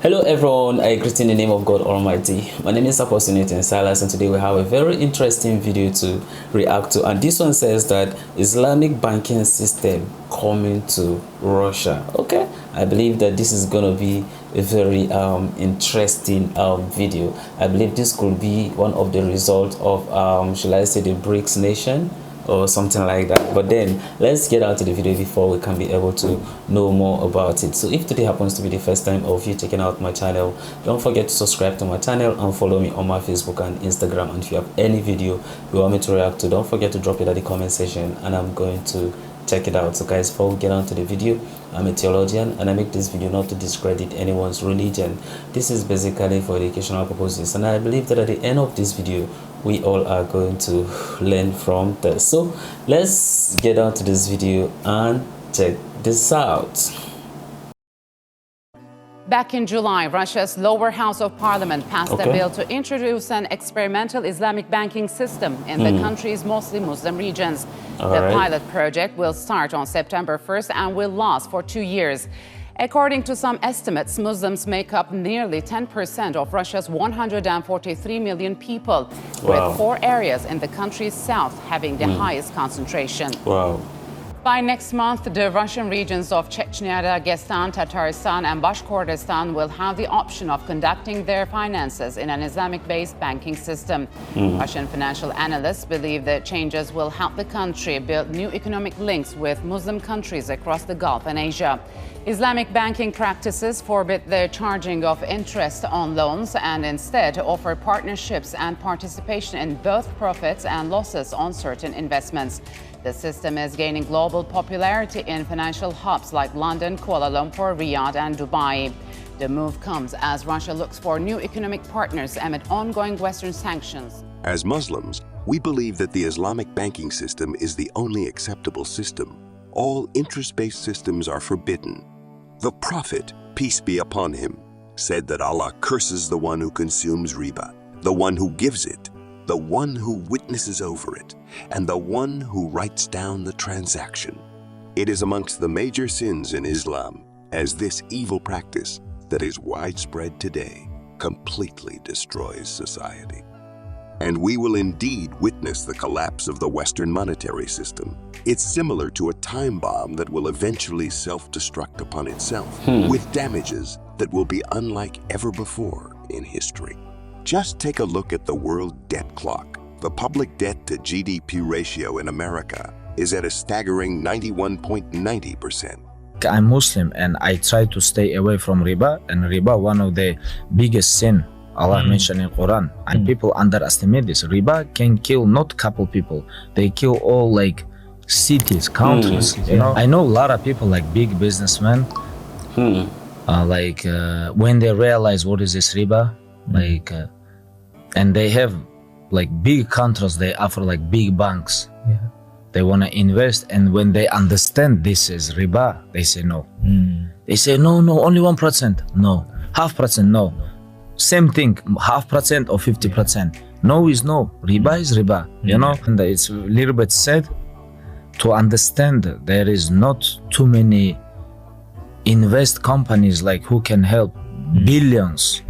Hello everyone, I greet in the name of God Almighty. My name is Apostle Newton Silas, and today we have a very interesting video to react to. And this one says that Islamic banking system coming to Russia. Okay, I believe that this is going to be a very interesting video. I believe this could be one of the results of shall I say the BRICS nation or something like that. But then let's get out to the video before we can be able to know more about it. So if today happens to be the first time of you checking out my channel, don't forget to subscribe to my channel and follow me on my Facebook and Instagram. And if you have any video you want me to react to, don't forget to drop it at the comment section and I'm going to check it out. So guys, before we get on to the video, I'm a theologian and I make this video not to discredit anyone's religion. This is basically for educational purposes, and I believe that at the end of this video we all are going to learn from this. So let's get on to this video and check this out. Back in July, Russia's lower house of parliament passed a bill to introduce an experimental Islamic banking system in the country's mostly Muslim regions. The pilot project will start on September 1st and will last for 2 years. According to some estimates, Muslims make up nearly 10% of Russia's 143 million people, with 4 areas in the country's south having the highest concentration. By next month, the Russian regions of Chechnya, Dagestan, Tatarstan, and Bashkortostan will have the option of conducting their finances in an Islamic-based banking system. Russian financial analysts believe that changes will help the country build new economic links with Muslim countries across the Gulf and Asia. Islamic banking practices forbid the charging of interest on loans and instead offer partnerships and participation in both profits and losses on certain investments. The system is gaining global popularity in financial hubs like London, Kuala Lumpur, Riyadh, and Dubai. The move comes as Russia looks for new economic partners amid ongoing Western sanctions. As Muslims, we believe that the Islamic banking system is the only acceptable system. All interest-based systems are forbidden. The Prophet, peace be upon him, said that Allah curses the one who consumes riba, the one who gives it, the one who witnesses over it, and the one who writes down the transaction. It is amongst the major sins in Islam, as this evil practice that is widespread today completely destroys society. And we will indeed witness the collapse of the Western monetary system. It's similar to a time bomb that will eventually self-destruct upon itself, with damages that will be unlike ever before in history. Just take a look at the world debt clock. The public debt to GDP ratio in America is at a staggering 91.90%. I'm Muslim and I try to stay away from riba, and riba one of the biggest sin Allah mentioned in Quran, and people underestimate this. Riba can kill not couple people, they kill all like cities, countries. You know, I know a lot of people like big businessmen, when they realize what is this riba, and they have like big contracts they offer, like big banks. They want to invest, and when they understand this is riba, they say no. They say no, only 1%, no, 0.5%, no. Same thing, 0.5% or 50%. No is no, riba is riba, you know. And it's a little bit sad to understand that there is not too many invest companies like who can help billions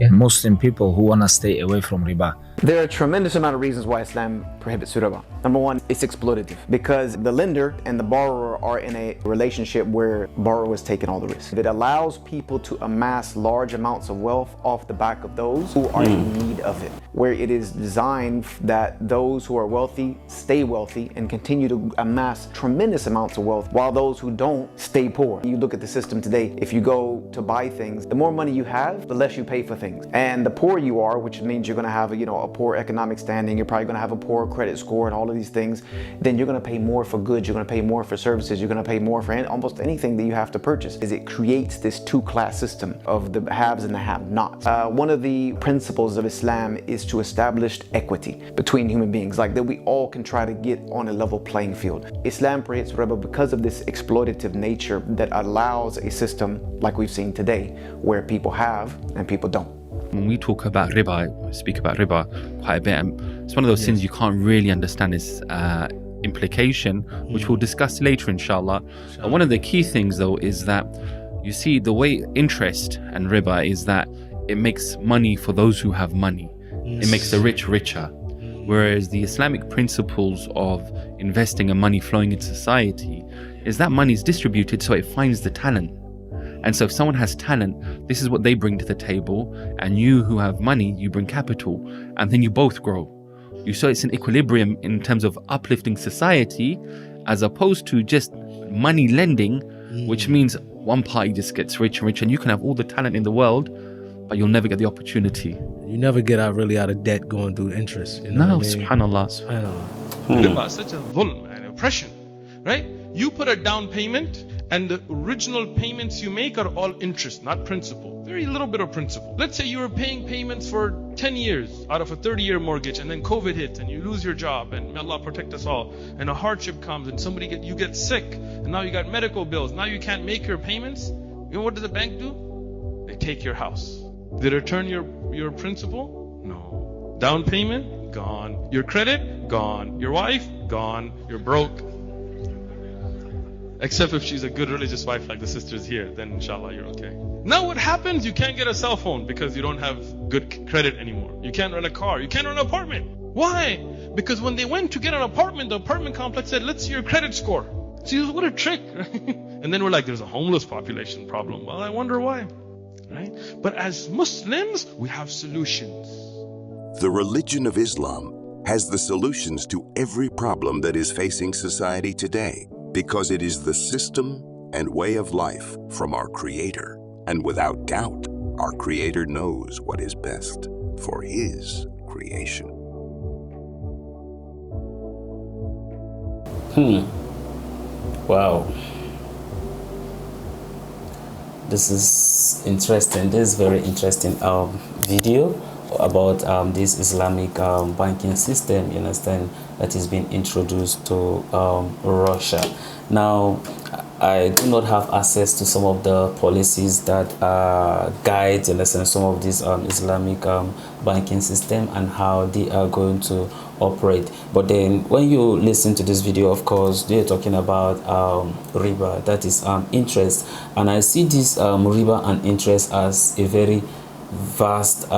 Muslim people who want to stay away from riba. There are a tremendous amount of reasons why Islam prohibits riba. Number one, it's exploitative because the lender and the borrower are in a relationship where borrower is taking all the risk. It allows people to amass large amounts of wealth off the back of those who are in need of it, where it is designed that those who are wealthy stay wealthy and continue to amass tremendous amounts of wealth, while those who don't stay poor. You look at the system today, if you go to buy things, the more money you have, the less you pay for things. And the poorer you are, which means you're going to have a poor economic standing, you're probably going to have a poor credit score and all of these things, then you're going to pay more for goods, you're going to pay more for services, you're going to pay more for almost anything that you have to purchase. It creates this two-class system of the haves and the have-nots. One of the principles of Islam is to establish equity between human beings, like that we all can try to get on a level playing field. Islam prohibits riba because of this exploitative nature that allows a system like we've seen today, where people have and people don't. When we talk about riba, speak about riba quite a bit, and it's one of those sins you can't really understand its implication, which we'll discuss later, inshallah. One of the key things, though, is that You see, the way interest and riba is that it makes money for those who have money. Yes. It makes the rich richer. Whereas the Islamic principles of investing and money flowing into society is that money is distributed so it finds the talent. And so if someone has talent, this is what they bring to the table, and you who have money, you bring capital, and then you both grow. You saw it's an equilibrium in terms of uplifting society, as opposed to just money lending, which means one party just gets rich and rich, and you can have all the talent in the world, but you'll never get the opportunity. You never get really out of debt going through interest. You know no, what I mean? subhanallah. Riba is such a dhulm and oppression, right? You put a down payment, and the original payments you make are all interest, not principal. Very little bit of principal. Let's say you were paying payments for 10 years out of a 30-year mortgage, and then COVID hits and you lose your job, and may Allah protect us all, and a hardship comes and you get sick, and now you got medical bills. Now you can't make your payments. You know what does the bank do? They take your house. They return your principal? No. Down payment? Gone. Your credit? Gone. Your wife? Gone. You're broke. Except if she's a good religious wife like the sisters here, then inshallah you're okay. Now what happens? You can't get a cell phone because you don't have good credit anymore. You can't rent a car. You can't rent an apartment. Why? Because when they went to get an apartment, the apartment complex said, let's see your credit score. See, what a trick. And then we're like, there's a homeless population problem. Well, I wonder why. Right? But as Muslims, we have solutions. The religion of Islam has the solutions to every problem that is facing society today, because it is the system and way of life from our Creator. And without doubt, our Creator knows what is best for His creation. Wow. This is interesting. This is very interesting video about this Islamic banking system, you understand, that is being introduced to Russia. Now, I do not have access to some of the policies that guide, you understand, some of this Islamic banking system and how they are going to operate. But then when you listen to this video, of course, they're talking about riba, that is interest. And I see this riba and interest as a very vast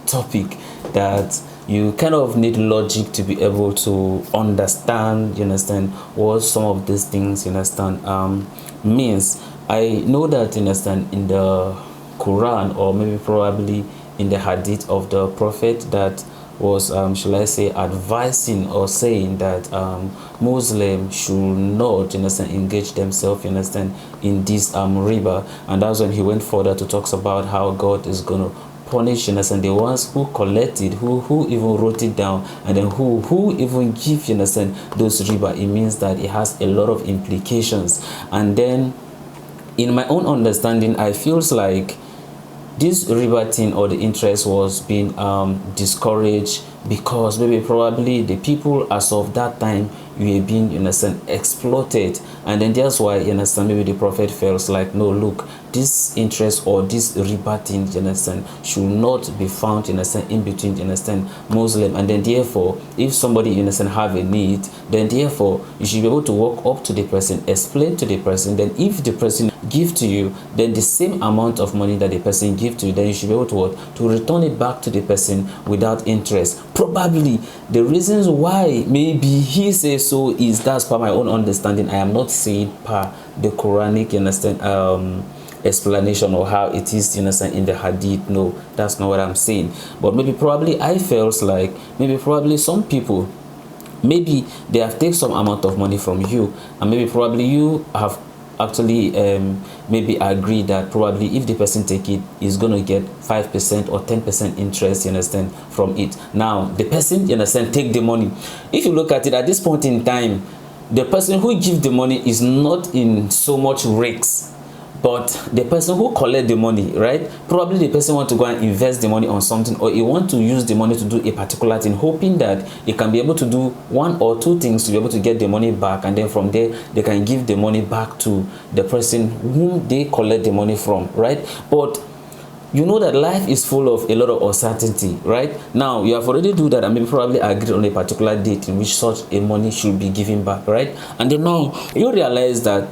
topic that you kind of need logic to be able to understand, you understand, what some of these things, you understand, means. I know that, you understand, in the Quran, or maybe probably in the hadith of the Prophet, that was, shall I say, advising or saying that Muslims should not, you understand, engage themselves, you understand, in this riba. And that's when he went further to talk about how God is going to punish, you understand, the ones who collected, who even wrote it down, and then who even give, you understand, those riba. It means that it has a lot of implications. And then in my own understanding, I feels like this riba thing or the interest was being discouraged because maybe probably the people as of that time were being, you understand, exploited. And then that's why, you understand, maybe the Prophet feels like, no, look, this interest or this riba thing, you understand, should not be found, you understand, in between, you understand, Muslim. And then therefore, if somebody, you understand, have a need, then therefore you should be able to walk up to the person, explain to the person. Then if the person give to you, then the same amount of money that the person give to you, then you should be able to what? To return it back to the person without interest. Probably the reasons why maybe he says so is, that's per my own understanding. I am not saying per the Quranic, you understand, explanation or how it is, you understand, in the hadith. No, that's not what I'm saying. But maybe probably I feels like maybe probably some people, maybe they have taken some amount of money from you, and maybe probably you have actually maybe agree that probably if the person take it, is going to get 5% or 10% interest, you understand, from it. Now the person, you understand, take the money. If you look at it at this point in time, the person who give the money is not in so much risks, but the person who collect the money, right, probably the person want to go and invest the money on something, or he want to use the money to do a particular thing, hoping that he can be able to do one or two things to be able to get the money back, and then from there they can give the money back to the person whom they collect the money from, right? But you know that life is full of a lot of uncertainty, right? Now you have already do that and maybe probably agreed on a particular date in which such a money should be given back, right? And then now you realize that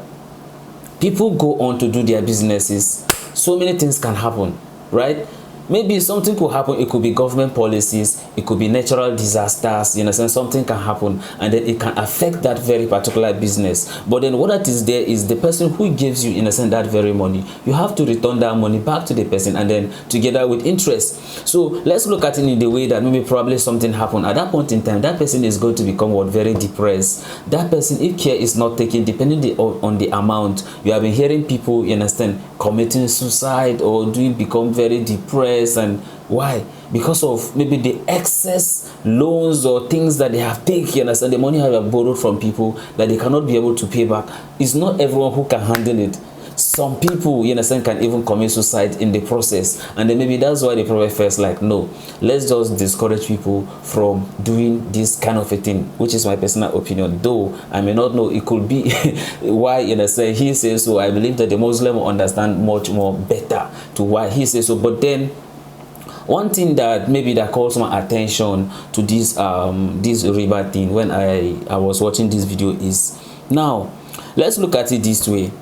people go on to do their businesses, so many things can happen, right? Maybe something could happen. It could be government policies, it could be natural disasters, you know, something can happen, and then it can affect that very particular business. But then what that is there is the person who gives you, in a sense, that very money. You have to return that money back to the person, and then together with interest. So let's look at it in the way that maybe probably something happened. At that point in time, that person is going to become what? Very depressed. That person, if care is not taken, depending on the amount, you have been hearing people, you understand, committing suicide or become very depressed. And why? Because of maybe the excess loans or things that they have taken, and the money have borrowed from people that they cannot be able to pay back. It's not everyone who can handle it. Some people, you understand, can even commit suicide in the process, and then maybe that's why the prophet first like, no, let's just discourage people from doing this kind of a thing, which is my personal opinion, though I may not know. It could be why, you know, say he says so. I believe that the Muslim will understand much more better to why he says so. But then one thing that maybe that calls my attention to this this riba thing when I was watching this video is, now let's look at it this way.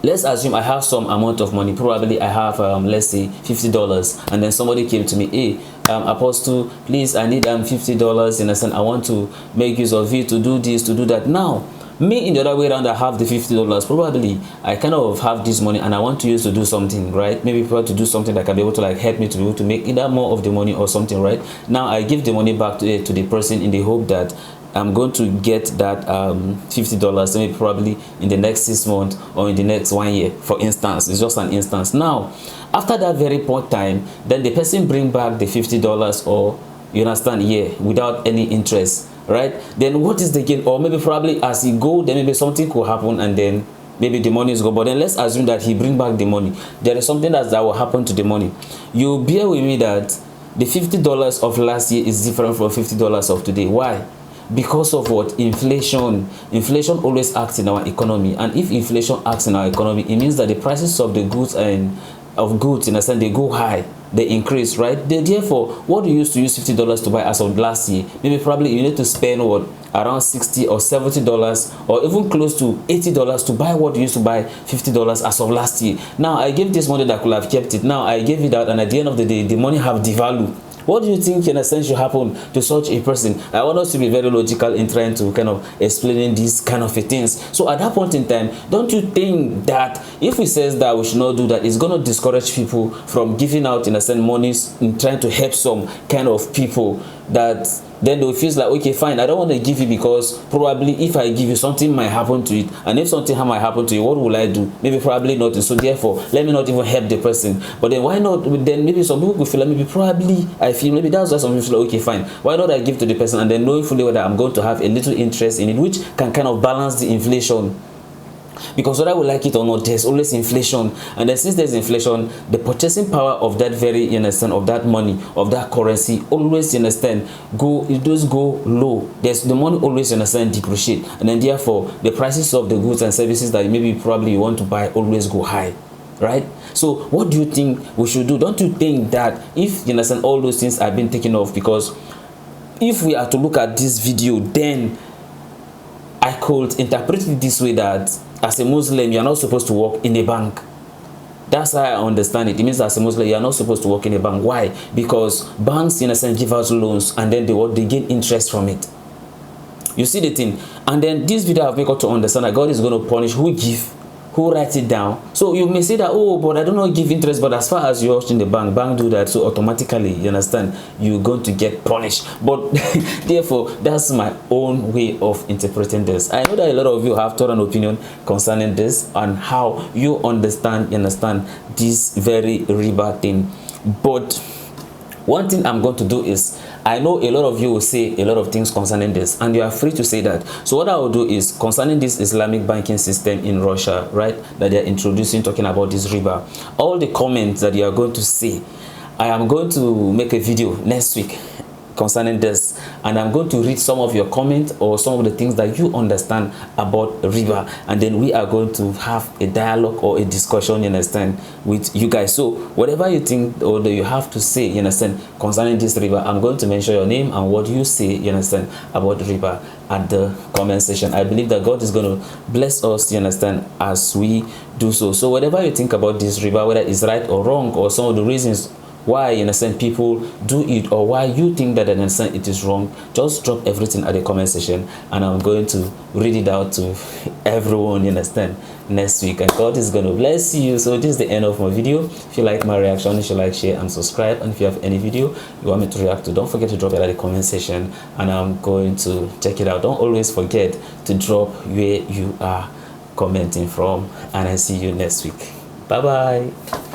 Let's assume I have some amount of money. Probably I have let's say $50, and then somebody came to me, hey, Apostle, please, I need $50, and I said I want to make use of it to do this, to do that. Now me, in the other way around, I have the $50. Probably I kind of have this money and I want to use to do something, right? Maybe to do something that can be able to like help me to be able to make either more of the money or something, right? Now I give the money back to the person in the hope that I'm going to get that $50 maybe probably in the next 6 months or in the next 1 year, for instance. It's just an instance. Now after that very point time, then the person bring back the $50, or you understand, yeah, without any interest, right? Then what is the gain? Or maybe probably as he go, then maybe something could happen and then maybe the money is gone. But then let's assume that he bring back the money. There is something that will happen to the money. You bear with me that the $50 of last year is different from $50 of today. Why? Because of what? Inflation. Inflation always acts in our economy, and if inflation acts in our economy, it means that the prices of the goods and in a sense, they go high, they increase, right? Therefore, what you used to use $50 to buy as of last year, maybe probably you need to spend what, around $60 or $70 or even close to $80 to buy what you used to buy $50 as of last year. Now I gave this money that could have kept it. Now I gave it out, and at the end of the day, the money have devalued. What do you think in a sense should happen to such a person? I want us to be very logical in trying to kind of explaining these kind of things. So at that point in time, don't you think that if we says that we should not do that, it's going to discourage people from giving out in a sense monies in trying to help some kind of people, that then they'll feel like, okay, fine, I don't want to give you because probably if I give you, something might happen to it, and if something might happen to you, what will I do? Maybe probably nothing. So therefore, let me not even help the person. But then why not? Then maybe some people could feel like, maybe probably I feel maybe that's why some people feel like, okay, fine, why not I give to the person, and then knowing fully whether I'm going to have a little interest in it, which can kind of balance the inflation. Because whether we like it or not, there's always inflation, and then since there's inflation, the purchasing power of that very, you understand, of that money, of that currency, always, you understand, it does go low. There's the money always, you understand, depreciate, and then therefore the prices of the goods and services that maybe probably you want to buy always go high, right? So what do you think we should do? Don't you think that if, you understand, all those things have been taken off? Because if we are to look at this video, then I could interpret it this way, that as a Muslim, you are not supposed to work in a bank. That's how I understand it. It means as a Muslim, you are not supposed to work in a bank. Why? Because banks, in a sense, give out loans, and then they gain interest from it. You see the thing? And then this video have made us to understand that God is going to punish who writes it down. So you may say that, oh, but I don't know, give interest. But as far as you're in the bank do that, so automatically, you understand, you're going to get punished. But therefore, that's my own way of interpreting this. I know that a lot of you have thought an opinion concerning this and how you understand this very riba thing. But one thing I'm going to do is, I know a lot of you will say a lot of things concerning this, and you are free to say that. So what I will do is, concerning this Islamic banking system in Russia, right, that they are introducing, talking about this riba, all the comments that you are going to see, I am going to make a video next week concerning this, and I'm going to read some of your comments or some of the things that you understand about riba, and then we are going to have a dialogue or a discussion, you understand, with you guys. So whatever you think or that you have to say, you understand, concerning this riba, I'm going to mention your name and what you say, you understand, about riba at the comment section. I believe that God is going to bless us, you understand, as we do so. So whatever you think about this riba, whether it's right or wrong, or some of the reasons why, you understand, people do it, or why you think that, you understand, it is wrong, just drop everything at the comment section, and I'm going to read it out to everyone, you understand, next week, and God is going to bless you. So this is the end of my video. If you like my reaction, you should like, share, and subscribe. And if you have any video you want me to react to, don't forget to drop it at the comment section, and I'm going to check it out. Don't always forget to drop where you are commenting from, and I see you next week. Bye bye.